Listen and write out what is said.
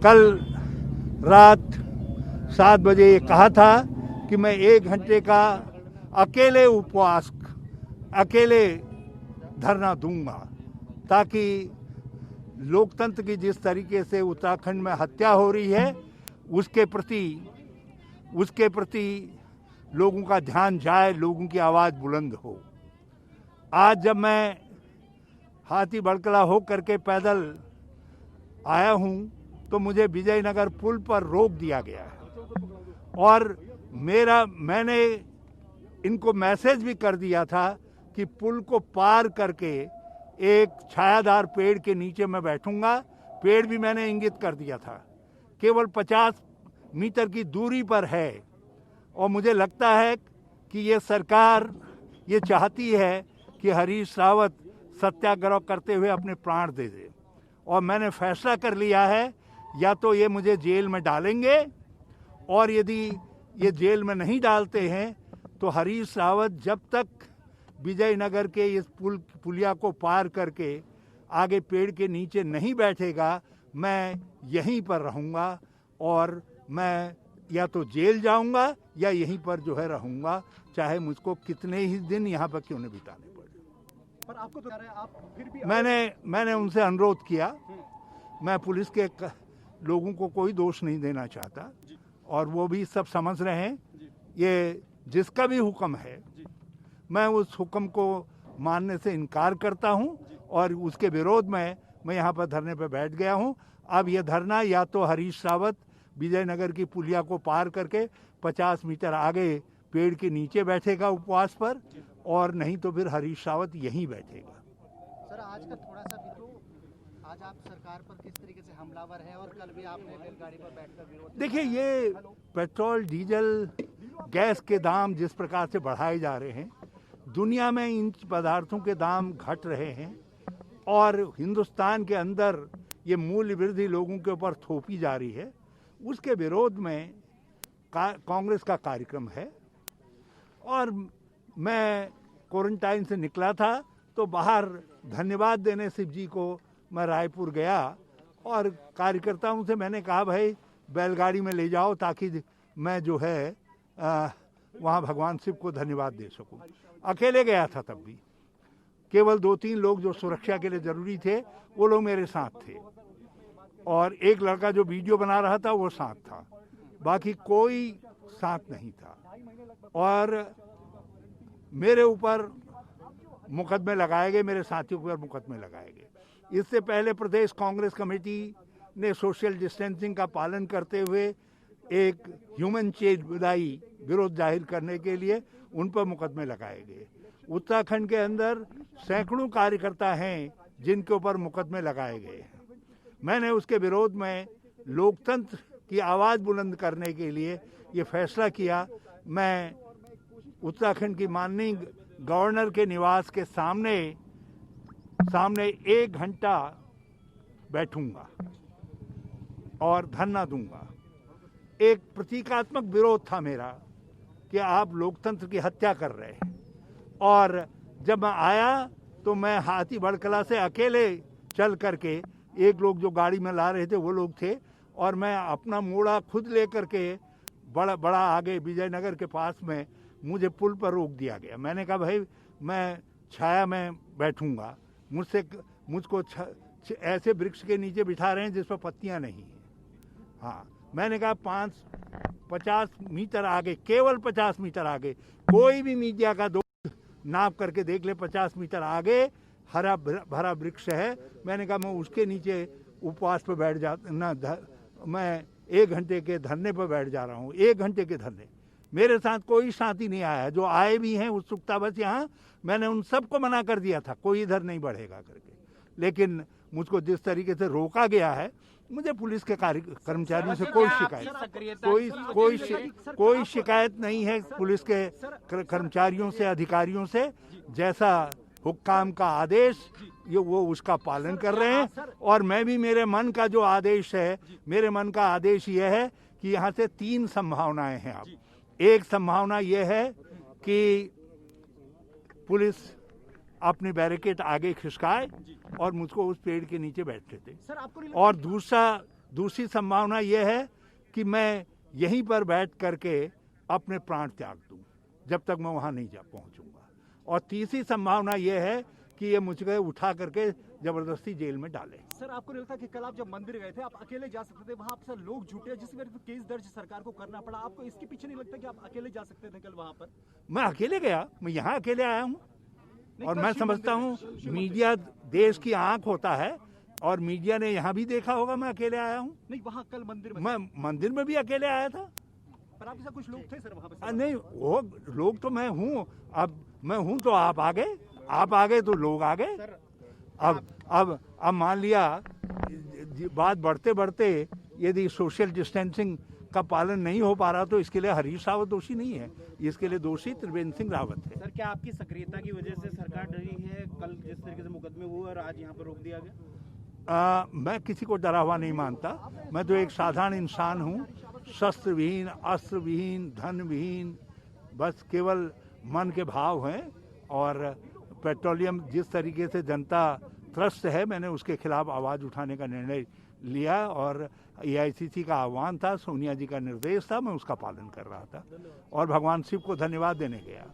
कल रात 7 बजे ये कहा था कि मैं 1 घंटे का अकेले उपवास, अकेले धरना दूंगा, ताकि लोकतंत्र की जिस तरीके से उत्तराखंड में हत्या हो रही है उसके प्रति लोगों का ध्यान जाए, लोगों की आवाज़ बुलंद हो। आज जब मैं हाथी बड़कला हो करके पैदल आया हूं तो मुझे विजयनगर पुल पर रोक दिया गया है और मैंने इनको मैसेज भी कर दिया था कि पुल को पार करके एक छायादार पेड़ के नीचे मैं बैठूंगा। पेड़ भी मैंने इंगित कर दिया था, केवल 50 मीटर की दूरी पर है। और मुझे लगता है कि ये सरकार ये चाहती है कि हरीश रावत सत्याग्रह करते हुए अपने प्राण दे दे। और मैंने फैसला कर लिया है, या तो ये मुझे जेल में डालेंगे, और यदि ये जेल में नहीं डालते हैं तो हरीश रावत जब तक विजयनगर के इस पुलिया को पार करके आगे पेड़ के नीचे नहीं बैठेगा, मैं यहीं पर रहूँगा और मैं या तो जेल जाऊँगा या यहीं पर जो है रहूँगा, चाहे मुझको कितने ही दिन यहाँ पर क्यों नहीं बिताने पड़े। पर आपको तो आप फिर भी मैंने उनसे अनुरोध किया। मैं पुलिस के लोगों को कोई दोष नहीं देना चाहता और वो भी सब समझ रहे हैं। ये जिसका भी हुक्म है, मैं उस हुक्म को मानने से इनकार करता हूं और उसके विरोध में मैं यहाँ पर धरने पर बैठ गया हूं। अब यह धरना या तो हरीश रावत विजयनगर की पुलिया को पार करके 50 मीटर आगे पेड़ के नीचे बैठेगा उपवास पर, और नहीं तो फिर हरीश रावत यहीं बैठेगा। सर, आज का थोड़ा सा भी तो आज आप सरकार पर किस तरीके से हमलावर हैं, और कल भी आपने रेलगाड़ी पर बैठकर विरोध। देखिए, ये पेट्रोल डीजल गैस के दाम जिस प्रकार से बढ़ाए जा रहे हैं, दुनिया में इन पदार्थों के दाम घट रहे हैं और हिंदुस्तान के अंदर ये मूल्य वृद्धि लोगों के ऊपर थोपी जा रही है, उसके विरोध में कांग्रेस का कार्यक्रम है। और मैं क्वारंटाइन से निकला था तो बाहर धन्यवाद देने शिव जी को मैं रायपुर गया और कार्यकर्ताओं से मैंने कहा, भाई बैलगाड़ी में ले जाओ ताकि मैं जो है वहाँ भगवान शिव को धन्यवाद दे सकूं। अकेले गया था, तब भी केवल 2-3 लोग जो सुरक्षा के लिए ज़रूरी थे वो लोग मेरे साथ थे, और एक लड़का जो वीडियो बना रहा था वो साथ था, बाकी कोई साथ नहीं था। और मेरे ऊपर मुकदमे लगाए गए, मेरे साथियों के ऊपर मुकदमे लगाए गए। इससे पहले प्रदेश कांग्रेस कमेटी ने सोशल डिस्टेंसिंग का पालन करते हुए एक ह्यूमन चेंज विदाई विरोध जाहिर करने के लिए उन पर मुकदमे लगाए गए। उत्तराखंड के अंदर सैकड़ों कार्यकर्ता हैं जिनके ऊपर मुकदमे लगाए गए हैं। मैंने उसके विरोध में लोकतंत्र की आवाज़ बुलंद करने के लिए ये फैसला किया। मैं उत्तराखंड की माननीय गवर्नर के निवास के सामने 1 घंटा बैठूंगा और धरना दूंगा। एक प्रतीकात्मक विरोध था मेरा कि आप लोकतंत्र की हत्या कर रहे हैं। और जब मैं आया तो मैं हाथी बड़कला से अकेले चल करके, एक लोग जो गाड़ी में ला रहे थे वो लोग थे, और मैं अपना मोड़ा खुद लेकर के बड़ा आगे विजयनगर के पास में मुझे पुल पर रोक दिया गया। मैंने कहा, भाई मैं छाया में बैठूंगा, मुझको ऐसे वृक्ष के नीचे बिठा रहे हैं जिस पर पत्तियां नहीं हैं। हाँ, मैंने कहा 50 मीटर आगे, केवल 50 मीटर आगे, कोई भी मीडिया का दोस्त नाप करके देख ले, 50 मीटर आगे हरा भरा वृक्ष है। मैंने कहा मैं उसके नीचे उपवास पर बैठ मैं 1 घंटे के धरने पर बैठ जा रहा हूँ। 1 घंटे के धरने, मेरे साथ कोई साथी नहीं आया। जो आए भी हैं उत्सुकता बस यहाँ, मैंने उन सबको मना कर दिया था कोई इधर नहीं बढ़ेगा करके, लेकिन मुझको जिस तरीके से रोका गया है, मुझे पुलिस के कर्मचारियों से कोई शिकायत नहीं है। पुलिस के कर्मचारियों से, अधिकारियों से, जैसा हुक्काम का आदेश वो उसका पालन कर रहे हैं। और मैं भी, मेरे मन का जो आदेश है, मेरे मन का आदेश ये है कि यहाँ से 3 संभावनाएं हैं। अब एक संभावना ये है कि पुलिस अपनी बैरिकेड आगे खिसकाए और मुझको उस पेड़ के नीचे बैठते थे, और दूसरी संभावना यह है कि मैं यहीं पर बैठ करके अपने प्राण त्याग दूं जब तक मैं वहां नहीं जा पहुंचूंगा। और तीसरी संभावना यह है कि ये मुझे उठा करके जबरदस्ती जेल में डाले। सर, आपको नहीं लगता कि कल आप जब मंदिर गए थे आप अकेले जा सकते थे, वहां पर लोग जुटे जिस वजह से केस दर्ज सरकार को करना पड़ा, आपको इसके पीछे नहीं लगता कि आप अकेले जा सकते थे कल वहां पर? मैं अकेले गया, मैं यहाँ अकेले आया हूँ। और मैं समझता हूँ मीडिया देश की आंख होता है और मीडिया ने यहाँ भी देखा होगा मैं अकेले आया हूँ। नहीं, वहां कल मंदिर में मैं मंदिर में भी अकेले आया था। पर आपके साथ कुछ लोग थे सर वहां पर? नहीं, वो लोग तो मैं हूँ। अब मैं हूँ तो आप आ गए, आप आ गए तो लोग आ गए। अब मान लिया बात बढ़ते बढ़ते यदि सोशल डिस्टेंसिंग का पालन नहीं हो पा रहा तो इसके लिए हरीश रावत दोषी नहीं है, इसके लिए दोषी त्रिवेंद्र सिंह रावत है। सर, क्या आपकी सक्रियता की वजह से सरकार डरी है? कल जिस तरीके से मुकदमे हुए और आज यहाँ पर रोक दिया गया। मैं किसी को डरा हुआ नहीं मानता। मैं तो एक साधारण इंसान हूँ, शस्त्र विहीन, अस्त्र विहीन, धन विहीन, बस केवल मन के भाव हैं। और पेट्रोलियम जिस तरीके से जनता त्रस्त है, मैंने उसके खिलाफ आवाज़ उठाने का निर्णय लिया और AICC का आह्वान था, सोनिया जी का निर्देश था, मैं उसका पालन कर रहा था और भगवान शिव को धन्यवाद देने गया।